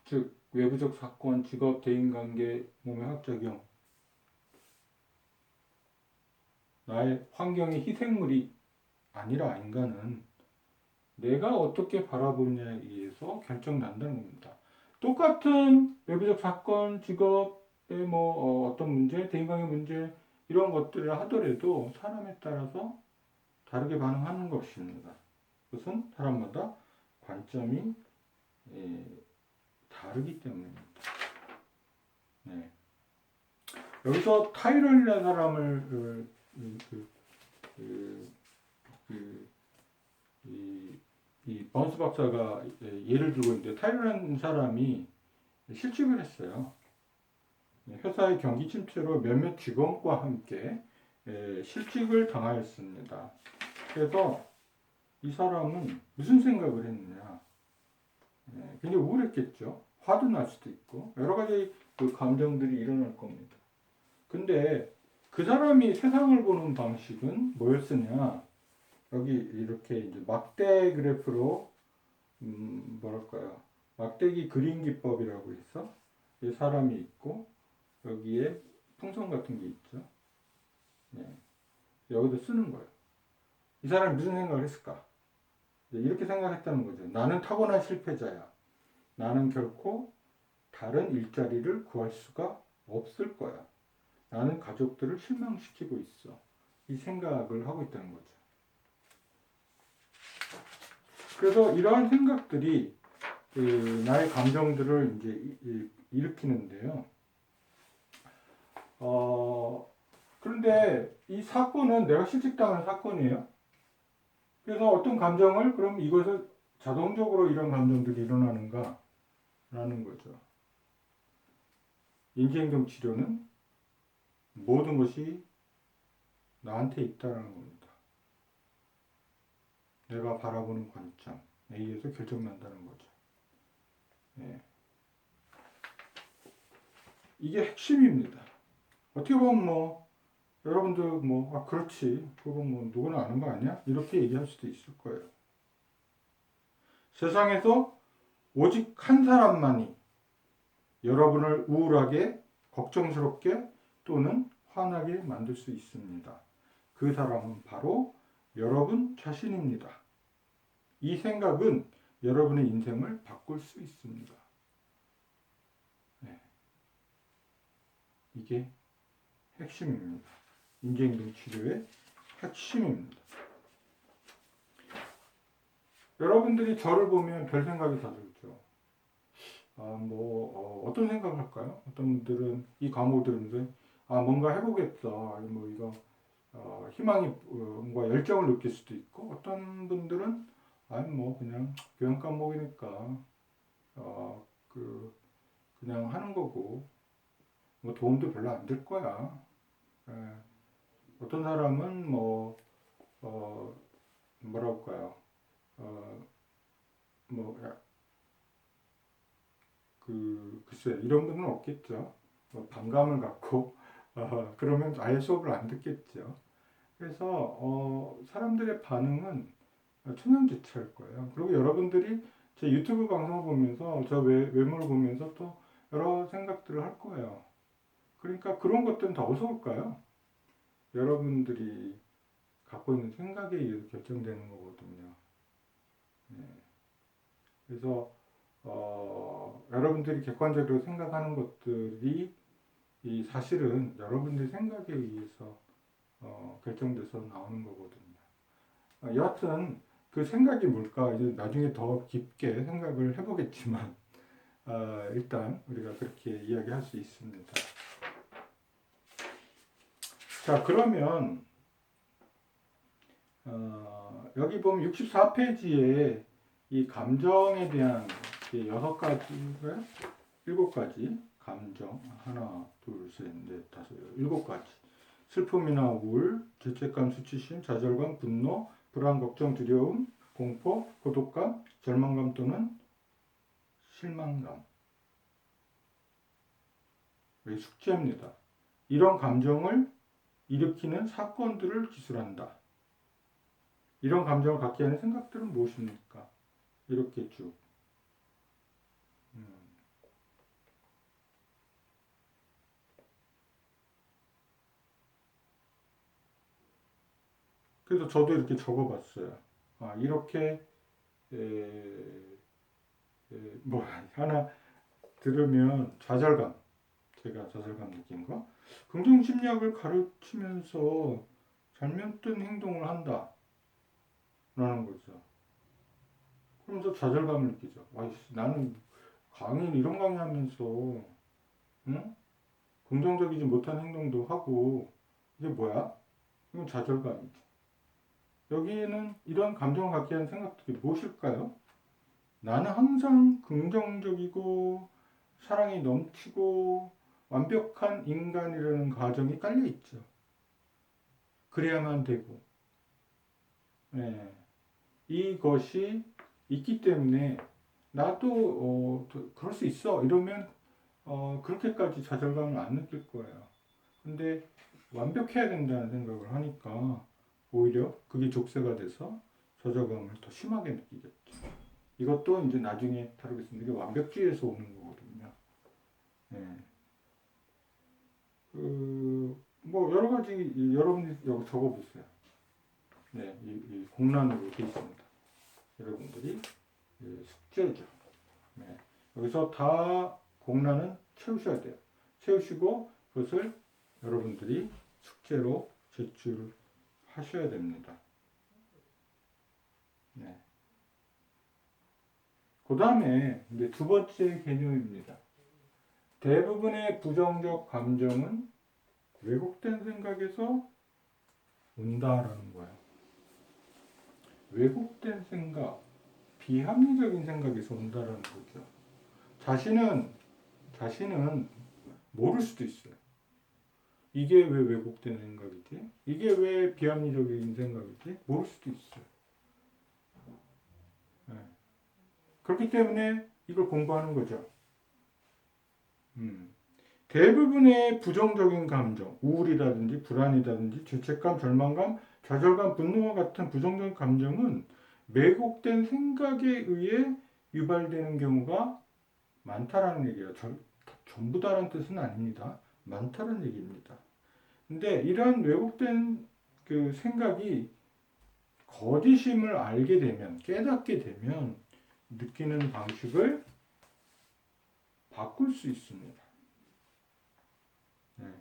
즉 외부적 사건, 직업, 대인관계, 몸의 학작용, 나의 환경의 희생물이 아니라 인간은 내가 어떻게 바라보느냐에 의해서 결정난다는 겁니다. 똑같은 외부적 사건, 직업의 어떤 문제, 대인관계 문제 이런 것들을 하더라도 사람에 따라서 다르게 반응하는 것입니다. 그것은 사람마다 관점이 다르기 때문입니다. 네. 여기서 타이런이라는 사람을 이 번스 박사가 예를 들고 있는데, 타이런이라는 사람이 실직을 했어요. 회사의 경기 침체로 몇몇 직원과 함께 실직을 당하였습니다. 그래서 이 사람은 무슨 생각을 했느냐, 굉장히 우울했겠죠. 화도 날 수도 있고 여러 가지 그 감정들이 일어날 겁니다. 근데 그 사람이 세상을 보는 방식은 뭐였으냐? 여기 이렇게 이제 막대 그래프로 뭐랄까요? 막대기 그림 기법이라고 해서 이 사람이 있고 여기에 풍선 같은 게 있죠. 네. 여기도 쓰는 거예요. 이 사람이 무슨 생각을 했을까? 이렇게 생각했다는 거죠. 나는 타고난 실패자야. 나는 결코 다른 일자리를 구할 수가 없을 거야. 나는 가족들을 실망시키고 있어. 이 생각을 하고 있다는 거죠. 그래서 이러한 생각들이 나의 감정들을 이제 일으키는데요. 그런데 이 사건은 내가 실직당한 사건이에요. 그래서 어떤 감정을, 그럼 이것을 자동적으로 이런 감정들이 일어나는가? 라는 거죠. 인지행동 치료는 모든 것이 나한테 있다라는 겁니다. 내가 바라보는 관점에 의해서 결정난다는 거죠. 네. 이게 핵심입니다. 어떻게 보면 여러분들 그렇지, 그건 누구나 아는 거 아니야? 이렇게 얘기할 수도 있을 거예요. 세상에서 오직 한 사람만이 여러분을 우울하게, 걱정스럽게 또는 화나게 만들 수 있습니다. 그 사람은 바로 여러분 자신입니다. 이 생각은 여러분의 인생을 바꿀 수 있습니다. 네. 이게 핵심입니다. 인지행동 치료의 핵심입니다. 여러분들이 저를 보면 별 생각이 다 들죠. 어떤 생각을 할까요? 어떤 분들은 이 과목을 들으면서 뭔가 해보겠다. 이거 희망과 열정을 느낄 수도 있고, 어떤 분들은 그냥 교양 과목이니까 그냥 하는 거고 도움도 별로 안 될 거야. 어떤 사람은 뭐랄까요? 글쎄, 이런 분은 없겠죠. 반감을 갖고 그러면 아예 수업을 안 듣겠죠. 그래서 사람들의 반응은 천양지차일 거예요. 그리고 여러분들이 제 유튜브 방송을 보면서 저 외모를 보면서 또 여러 생각들을 할 거예요. 그러니까 그런 것들은 다 어디서 올까요? 여러분들이 갖고 있는 생각에 의해서 결정되는 거거든요. 네. 그래서 여러분들이 객관적으로 생각하는 것들이 이 사실은 여러분들의 생각에 의해서 결정돼서 나오는 거거든요. 여하튼 그 생각이 뭘까 이제 나중에 더 깊게 생각을 해보겠지만 일단 우리가 그렇게 이야기할 수 있습니다. 자, 그러면 여기 보면 64페이지에 이 감정에 대한 6가지인가요? 7가지 감정, 하나, 둘, 셋, 넷, 다섯, 7가지. 슬픔이나 우울, 죄책감, 수치심, 좌절감, 분노, 불안, 걱정, 두려움, 공포, 고독감, 절망감 또는 실망감. 숙제입니다. 이런 감정을 일으키는 사건들을 기술한다. 이런 감정을 갖게 하는 생각들은 무엇입니까? 이렇게 쭉. 그래서 저도 이렇게 적어봤어요. 아, 이렇게 뭐 하나 들으면 좌절감, 제가 좌절감 느낀 거, 긍정심리학을 가르치면서 잘못된 행동을 한다 라는 거죠. 그러면서 좌절감을 느끼죠. 와, 나는 이런 강의 하면서 응? 긍정적이지 못한 행동도 하고 이게 뭐야? 이건 좌절감이지. 여기에는 이런 감정을 갖게 하는 생각들이 무엇일까요? 나는 항상 긍정적이고 사랑이 넘치고 완벽한 인간이라는 가정이 깔려 있죠. 그래야만 되고, 네. 이것이 있기 때문에 나도 그럴 수 있어 이러면 그렇게까지 좌절감을 안 느낄 거예요. 근데 완벽해야 된다는 생각을 하니까 오히려 그게 족쇄가 돼서 좌절감을 더 심하게 느끼겠죠. 이것도 이제 나중에 다루겠습니다. 이게 완벽주의에서 오는 거거든요. 네. 뭐 여러 가지 여러분이 여기 적어보세요. 네, 이 공란으로 되어 있습니다. 여러분들이 숙제죠. 네. 여기서 다 공란은 채우셔야 돼요. 채우시고 그것을 여러분들이 숙제로 제출하셔야 됩니다. 네. 그 다음에 이제 두 번째 개념입니다. 대부분의 부정적 감정은 왜곡된 생각에서 온다라는 거예요. 왜곡된 생각, 비합리적인 생각에서 온다라는 거죠. 자신은 모를 수도 있어요. 이게 왜 왜곡된 생각이지? 이게 왜 비합리적인 생각이지? 모를 수도 있어요. 네. 그렇기 때문에 이걸 공부하는 거죠. 대부분의 부정적인 감정, 우울이라든지 불안이라든지 죄책감, 절망감, 좌절감, 분노와 같은 부정적인 감정은 왜곡된 생각에 의해 유발되는 경우가 많다라는 얘기예요. 전부다라는 뜻은 아닙니다. 많다는 얘기입니다. 근데 이러한 왜곡된 그 생각이 거짓임을 알게 되면, 깨닫게 되면 느끼는 방식을 바꿀 수 있습니다. 네.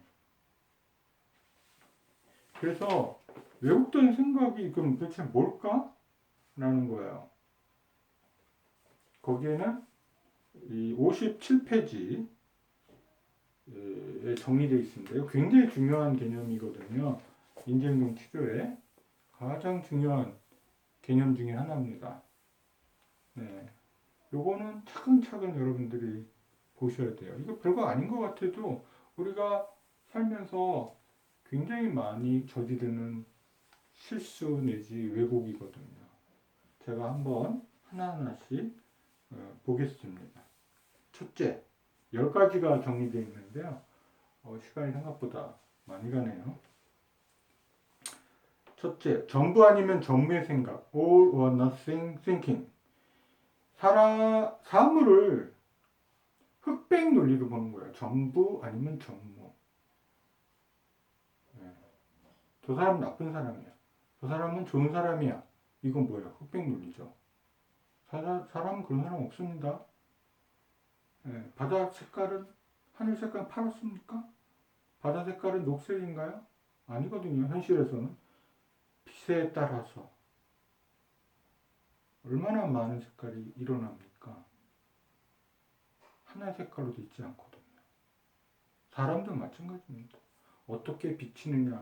그래서 왜곡된 생각이 그럼 도대체 뭘까? 라는 거예요. 거기에는 이 57페이지에 정리되어 있습니다. 이거 굉장히 중요한 개념이거든요. 인지행동 치료에 가장 중요한 개념 중에 하나입니다. 네. 요거는 차근차근 여러분들이 보셔야 돼요. 이거 별거 아닌 것 같아도 우리가 살면서 굉장히 많이 저지르는 실수 내지 왜곡이거든요. 제가 한번 하나하나씩 보겠습니다. 첫째, 10가지가 정리되어 있는데요. 시간이 생각보다 많이 가네요. 첫째, 전부 아니면 전무의 생각, all or nothing thinking. 사물을 흑백 논리로 보는 거예요. 전부 아니면 전무. 네. 저 사람 나쁜 사람이야. 저 사람은 좋은 사람이야. 이건 뭐예요? 흑백 논리죠. 사람은 그런 사람 없습니다. 네. 바다 색깔은, 하늘 색깔은 파랗습니까? 바다 색깔은 녹색인가요? 아니거든요. 현실에서는. 빛에 따라서 얼마나 많은 색깔이 일어납니까? 하나의 색깔로 되어 있지 않거든요. 사람도 마찬가지입니다. 어떻게 비치느냐에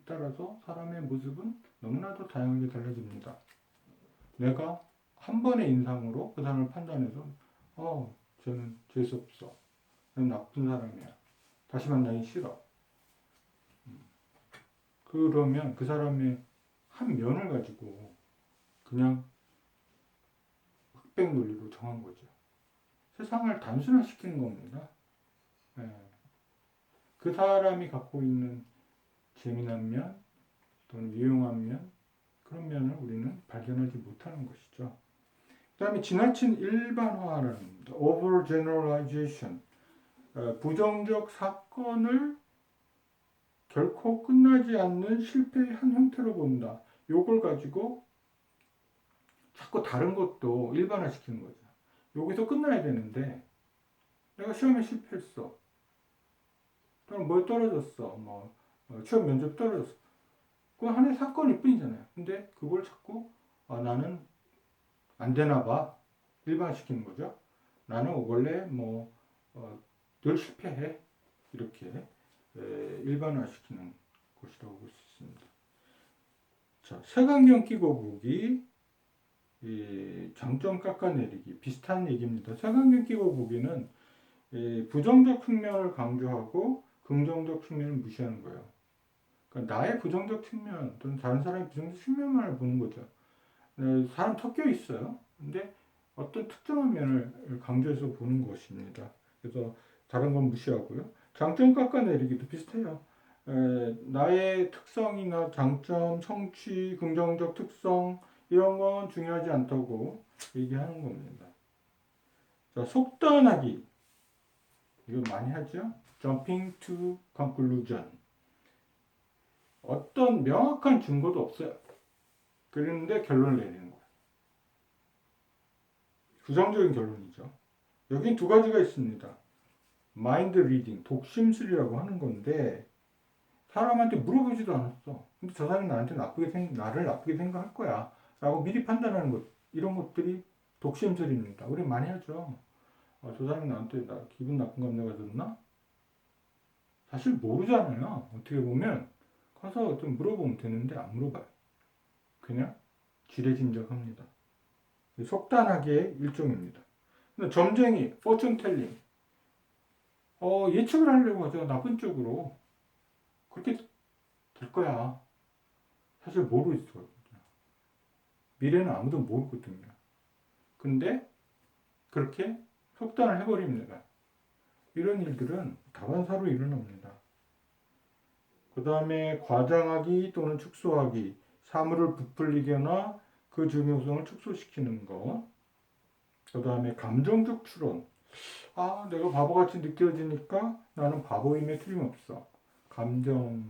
따라서 사람의 모습은 너무나도 다양하게 달라집니다. 내가 한 번의 인상으로 그 사람을 판단해서 쟤는 재수없어. 난 나쁜 사람이야. 다시 만나기 싫어. 그러면 그 사람의 한 면을 가지고 그냥 흑백 논리로 정한 거죠. 세상을 단순화시키는 겁니다. 네. 그 사람이 갖고 있는 재미난 면 또는 유용한 면, 그런 면을 우리는 발견하지 못하는 것이죠. 그 다음에 지나친 일반화라는 겁니다. overgeneralization. 부정적 사건을 결코 끝나지 않는 실패의 한 형태로 본다. 요걸 가지고 자꾸 다른 것도 일반화시키는 거죠. 여기서 끝나야 되는데 내가 시험에 실패했어. 또는 뭐 떨어졌어. 취업 면접 떨어졌어. 그건 하나의 사건일 뿐이잖아요. 근데 그걸 자꾸 나는 안 되나 봐. 일반화시키는 거죠. 나는 원래 늘 실패해. 이렇게 일반화시키는 것이라고 볼 수 있습니다. 자, 색안경 끼고 보기, 장점 깎아내리기 비슷한 얘기입니다. 색안경 끼고 보기는 부정적 측면을 강조하고 긍정적 측면을 무시하는 거예요. 그러니까 나의 부정적 측면 또는 다른 사람의 부정적 측면만을 보는 거죠. 사람 섞여 있어요. 근데 어떤 특정한 면을 강조해서 보는 것입니다. 그래서 다른 건 무시하고요. 장점 깎아내리기도 비슷해요. 나의 특성이나 장점, 성취, 긍정적 특성 이런 건 중요하지 않다고 얘기하는 겁니다. 자, 속단하기 이거 많이 하죠. Jumping to conclusion. 어떤 명확한 증거도 없어요. 그런데 결론을 내리는 거예요. 부정적인 결론이죠. 여긴 두 가지가 있습니다. 마인드 리딩, 독심술이라고 하는 건데 사람한테 물어보지도 않았어. 근데 저 사람이 나를 나쁘게 생각할 거야. 라고 미리 판단하는 것, 이런 것들이 독심술입니다. 우리 많이 하죠. 저 사람이 나한테 기분 나쁜 감정가 줬나? 사실 모르잖아요. 어떻게 보면 가서 좀 물어보면 되는데 안 물어봐요. 그냥 지레짐작합니다. 속단하기의 일종입니다. 근데 점쟁이, 포춘텔링, 예측을 하려고 하죠. 나쁜 쪽으로. 그렇게 될 거야. 사실 모르죠. 미래는 아무도 모르거든요. 근데 그렇게 속단을 해버립니다. 이런 일들은 다반사로 일어납니다. 그 다음에 과장하기 또는 축소하기, 사물을 부풀리거나 그 중요성을 축소시키는 것. 그 다음에 감정적 추론. 내가 바보같이 느껴지니까 나는 바보임에 틀림없어. 감정을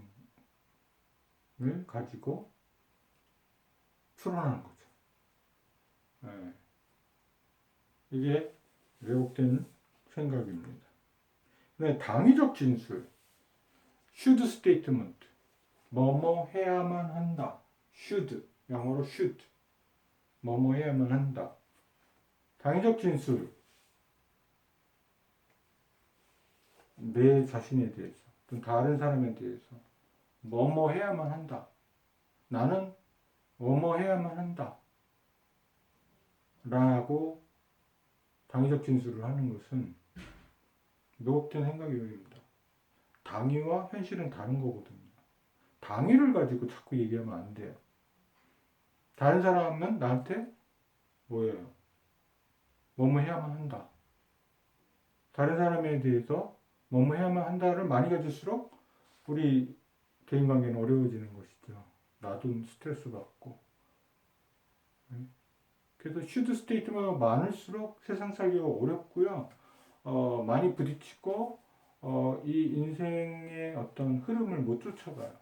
가지고 추론하는 거죠. 네. 이게 왜곡된 생각입니다. 네, 당위적 진술. should statement. 뭐뭐 해야만 한다. should. 영어로 should. 뭐뭐 해야만 한다. 당위적 진술. 내 자신에 대해서, 또 다른 사람에 대해서 뭐뭐 해야만 한다. 나는 뭐뭐 해야만 한다. 라고 당위적 진술을 하는 것은 왜곡된 생각입니다. 당위와 현실은 다른 거거든요. 당위를 가지고 자꾸 얘기하면 안 돼요. 다른 사람은 나한테 뭐예요? 뭐뭐 해야만 한다. 다른 사람에 대해서 뭐뭐 해야만 한다를 많이 가질수록 우리 대인관계는 어려워지는 것이죠. 나도 스트레스 받고. 그래서 should statement가 많을수록 세상 살기가 어렵고요. 많이 부딪히고 이 인생의 어떤 흐름을 못 쫓아가요.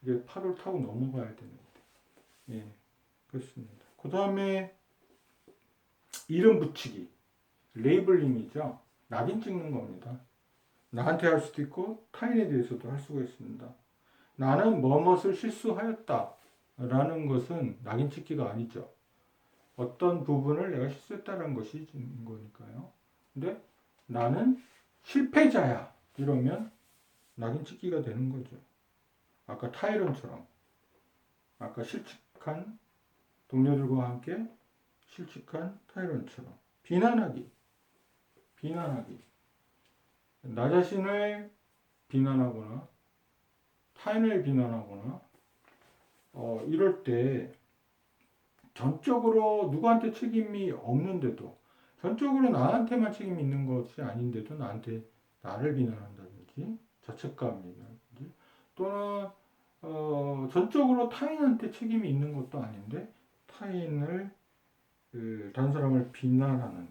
이게 파도를 타고 넘어가야 되는데. 예, 그렇습니다. 그 다음에 이름 붙이기. 레이블링이죠. 낙인 찍는 겁니다. 나한테 할 수도 있고 타인에 대해서도 할 수가 있습니다. 나는 뭐뭇을 실수하였다 라는 것은 낙인 찍기가 아니죠. 어떤 부분을 내가 실수했다는 것이 거니까요. 근데 나는 실패자야 이러면 낙인 찍기가 되는 거죠. 아까 타이런처럼 아까 실직한 동료들과 함께 실직한 타이런처럼 비난하기 나 자신을 비난하거나 타인을 비난하거나 이럴 때 전적으로 누구한테 책임이 없는데도 전적으로 나한테만 책임이 있는 것이 아닌데도 나를 비난한다든지 자책감이라든지 또는 전적으로 타인한테 책임이 있는 것도 아닌데 타인을 다른 사람을 비난하는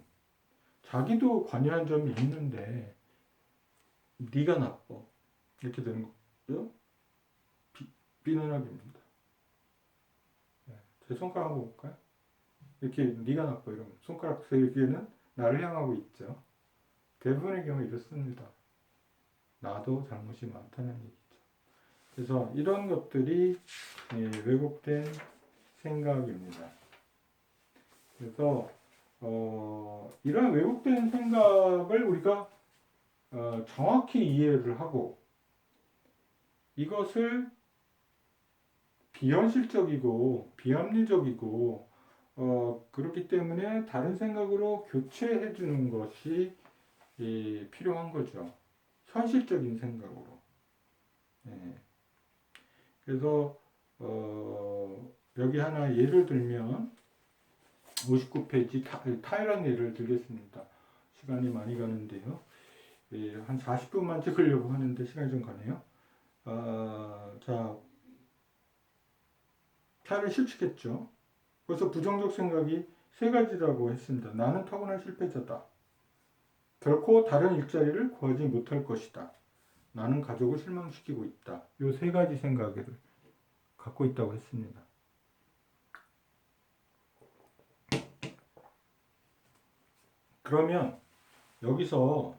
자기도 관여한 점이 있는데 네가 나빠 이렇게 되는 거죠. 비능력입니다. 제 손가락 한번 볼까요? 이렇게 네가 나빠 이러면 손가락 세 개는 나를 향하고 있죠. 대부분의 경우 이렇습니다. 나도 잘못이 많다는 얘기죠. 그래서 이런 것들이 왜곡된 생각입니다. 그래서 이런 왜곡된 생각을 우리가 정확히 이해를 하고 이것을 비현실적이고 비합리적이고 그렇기 때문에 다른 생각으로 교체해 주는 것이 필요한 거죠. 현실적인 생각으로. 예. 그래서 여기 하나 예를 들면 59페이지 타이란 예를 들겠습니다. 시간이 많이 가는데요. 한 40분만 찍으려고 하는데 시간이 좀 가네요. 자, 타이란 실추겠죠. 그래서 부정적 생각이 세 가지라고 했습니다. 나는 타고난 실패자다. 결코 다른 일자리를 구하지 못할 것이다. 나는 가족을 실망시키고 있다. 이 세 가지 생각을 갖고 있다고 했습니다. 그러면 여기서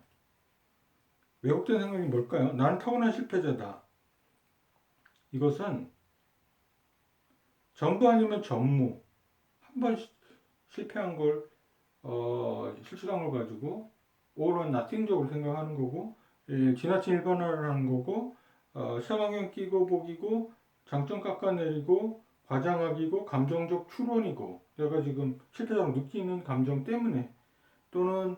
왜곡된 생각이 뭘까요? 나는 타고난 실패자다. 이것은 전부 아니면 전무. 한 번 실패한 걸, 실수한 걸 가지고 all or nothing적으로 생각하는 거고, 지나친 일반화를 하는 거고, 색안경 끼고 보기고, 장점 깎아내리고, 과장하기고, 감정적 추론이고, 내가 지금 실패자로 느끼는 감정 때문에, 또는,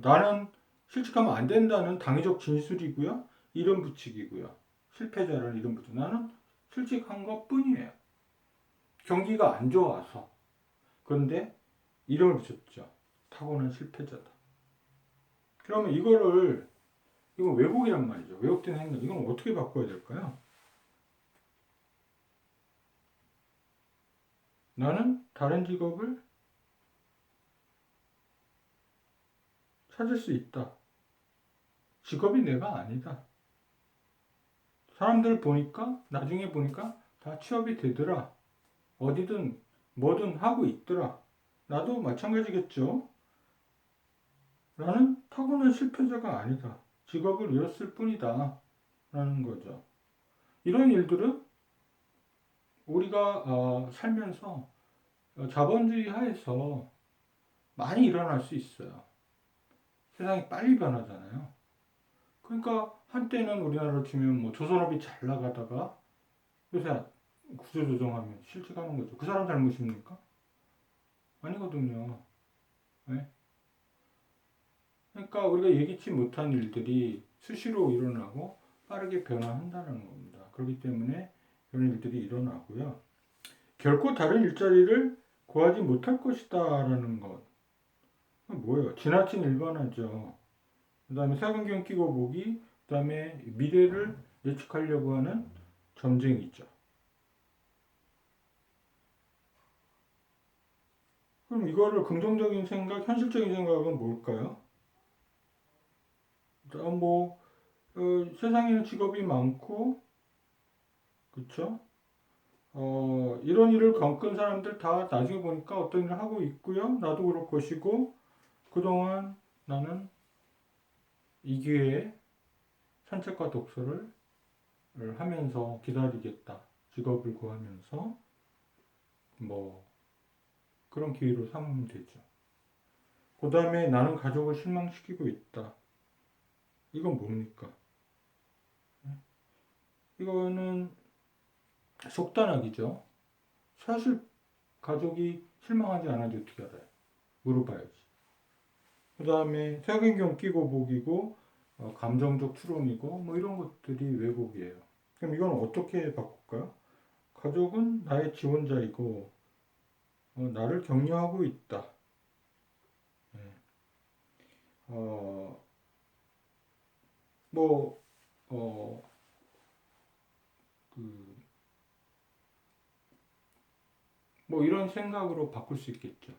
나는 실직하면 안 된다는 당위적 진술이고요. 이름 붙이기고요. 실패자라는 이름 붙이고, 나는 실직한 것 뿐이에요. 경기가 안 좋아서. 그런데 이름을 붙였죠. 타고난 실패자다. 그러면 이건 왜곡이란 말이죠. 왜곡된 생각. 이건 어떻게 바꿔야 될까요? 나는 다른 직업을 찾을 수 있다. 직업이 내가 아니다. 사람들 보니까, 나중에 보니까 다 취업이 되더라. 어디든 뭐든 하고 있더라. 나도 마찬가지겠죠. 나는 타고난 실패자가 아니다. 직업을 잃었을 뿐이다. 라는 거죠. 이런 일들은 우리가 살면서 자본주의 하에서 많이 일어날 수 있어요. 세상이 빨리 변하잖아요. 그러니까 한때는 우리나라로 치면 뭐 조선업이 잘 나가다가 요새 구조조정하면 실직하는 거죠. 그 사람 잘못입니까? 아니거든요. 네? 그러니까 우리가 예기치 못한 일들이 수시로 일어나고 빠르게 변화한다는 겁니다. 그렇기 때문에 그런 일들이 일어나고요. 결코 다른 일자리를 구하지 못할 것이다라는 것. 뭐예요? 지나친 일반화죠. 그 다음에 색안경 끼고 보기, 그 다음에 미래를 예측하려고 하는 점쟁이죠. 그럼 이거를 긍정적인 생각, 현실적인 생각은 뭘까요? 뭐 세상에는 직업이 많고, 그쵸? 이런 일을 겪은 사람들 다 나중에 보니까 어떤 일을 하고 있고요. 나도 그럴 것이고, 그동안 나는 이 기회에 산책과 독서를 하면서 기다리겠다. 직업을 구하면서 뭐 그런 기회로 삼으면 되죠. 그 다음에 나는 가족을 실망시키고 있다. 이건 뭡니까? 이거는 속단하기죠. 사실 가족이 실망하지 않아도 어떻게 알아요? 물어봐야지. 그 다음에 색안경 끼고 보기고 감정적 추론이고 뭐 이런 것들이 왜곡이에요. 그럼 이건 어떻게 바꿀까요? 가족은 나의 지원자이고 나를 격려하고 있다. 네. 어, 뭐, 그, 뭐 이런 생각으로 바꿀 수 있겠죠.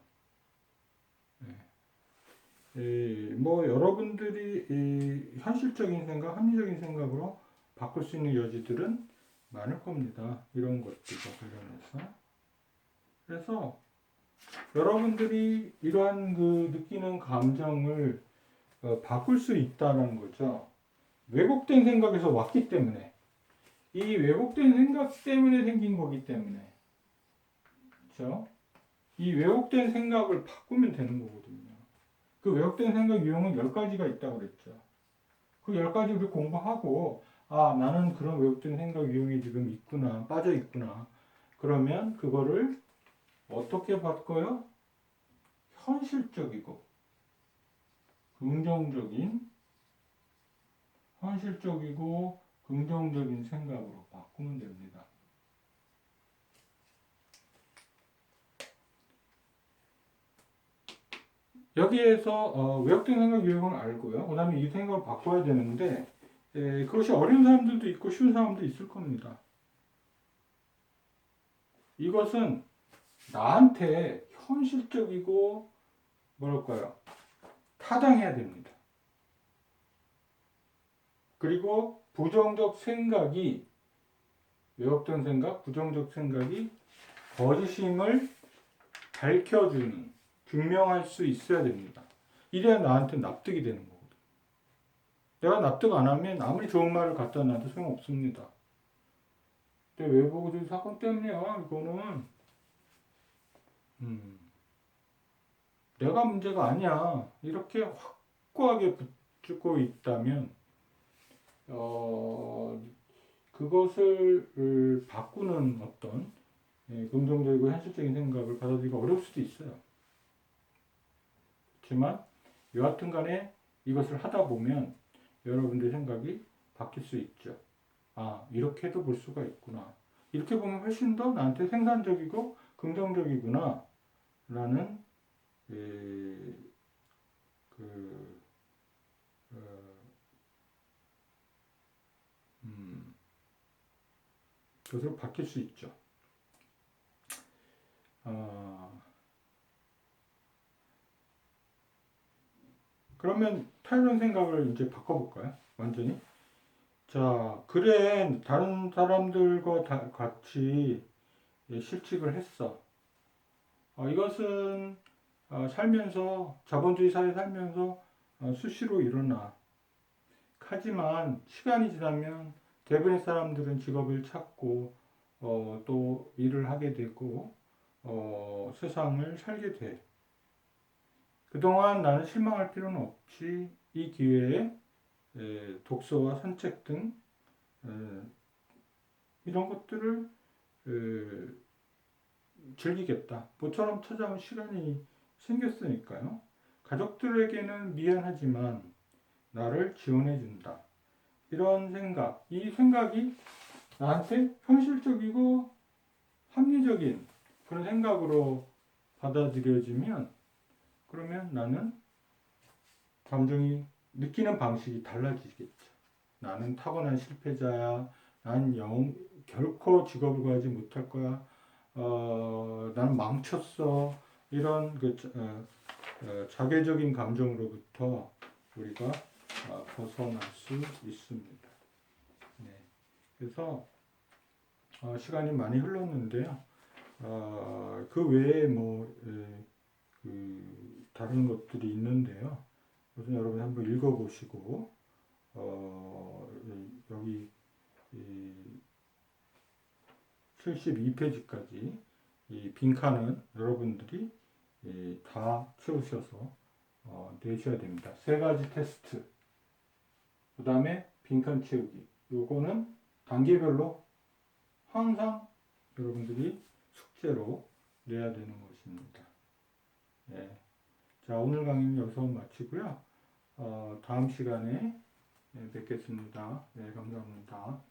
뭐 여러분들이 현실적인 생각, 합리적인 생각으로 바꿀 수 있는 여지들은 많을 겁니다. 이런 것들과 관련해서. 그래서 여러분들이 이러한 그 느끼는 감정을 바꿀 수 있다는 거죠. 왜곡된 생각에서 왔기 때문에, 이 왜곡된 생각 때문에 생긴 거기 때문에, 그렇죠? 이 왜곡된 생각을 바꾸면 되는 거거든요. 그 왜곡된 생각 유형은 10가지가 있다고 그랬죠. 그 10가지 우리 공부하고, 아, 나는 그런 왜곡된 생각 유형이 지금 있구나, 빠져 있구나. 그러면 그거를 어떻게 바꿔요? 현실적이고 긍정적인, 현실적이고 긍정적인 생각으로 바꾸면 됩니다. 여기에서 왜곡된 생각 유형을 알고요. 그 다음에 이 생각을 바꿔야 되는데 그것이 어려운 사람들도 있고 쉬운 사람도 있을 겁니다. 이것은 나한테 현실적이고 뭐랄까요? 타당해야 됩니다. 그리고 부정적 생각이, 왜곡된 생각, 부정적 생각이 거짓임을 밝혀주는, 증명할 수 있어야 됩니다. 이래야 나한테 납득이 되는 거거든요. 내가 납득 안 하면 아무리 좋은 말을 갖다 놔도 소용없습니다. 근데 외부적인 사건 때문이야. 이거는 내가 문제가 아니야. 이렇게 확고하게 붙고 있다면 그것을 바꾸는 어떤 긍정적이고 현실적인 생각을 받아들이기가 어려울 수도 있어요. 그렇지만 여하튼 간에 이것을 하다 보면 여러분들의 생각이 바뀔 수 있죠. 아, 이렇게도 볼 수가 있구나. 이렇게 보면 훨씬 더 나한테 생산적이고 긍정적이구나 라는 그, 어, 그것으로 바뀔 수 있죠. 그러면 타이런 생각을 이제 바꿔볼까요? 완전히. 자, 그래, 다른 사람들과 같이 실직을 했어. 이것은 살면서, 자본주의 사회에 살면서 수시로 일어나. 하지만 시간이 지나면 대부분의 사람들은 직업을 찾고 또 일을 하게 되고 세상을 살게 돼. 그동안 나는 실망할 필요는 없지. 이 기회에 독서와 산책 등 이런 것들을 즐기겠다. 모처럼 찾아온 시간이 생겼으니까요. 가족들에게는 미안하지만 나를 지원해준다. 이런 생각, 이 생각이 나한테 현실적이고 합리적인 그런 생각으로 받아들여지면 그러면 나는 감정이 느끼는 방식이 달라지겠죠. 나는 타고난 실패자야. 난 결코 직업을 구하지 못할 거야. 나는 망쳤어. 이런 자괴적인 감정으로부터 우리가 벗어날 수 있습니다. 네. 그래서 시간이 많이 흘렀는데요. 그 외에 다른 것들이 있는데요. 우선 여러분 한번 읽어보시고 여기 72페이지까지 이 빈칸은 여러분들이 다 채우셔서 내셔야 됩니다. 3가지 테스트, 그 다음에 빈칸 채우기. 요거는 단계별로 항상 여러분들이 숙제로 내야 되는 것입니다. 네. 자, 오늘 강의는 여기서 마치고요. 다음 시간에 뵙겠습니다. 네, 감사합니다.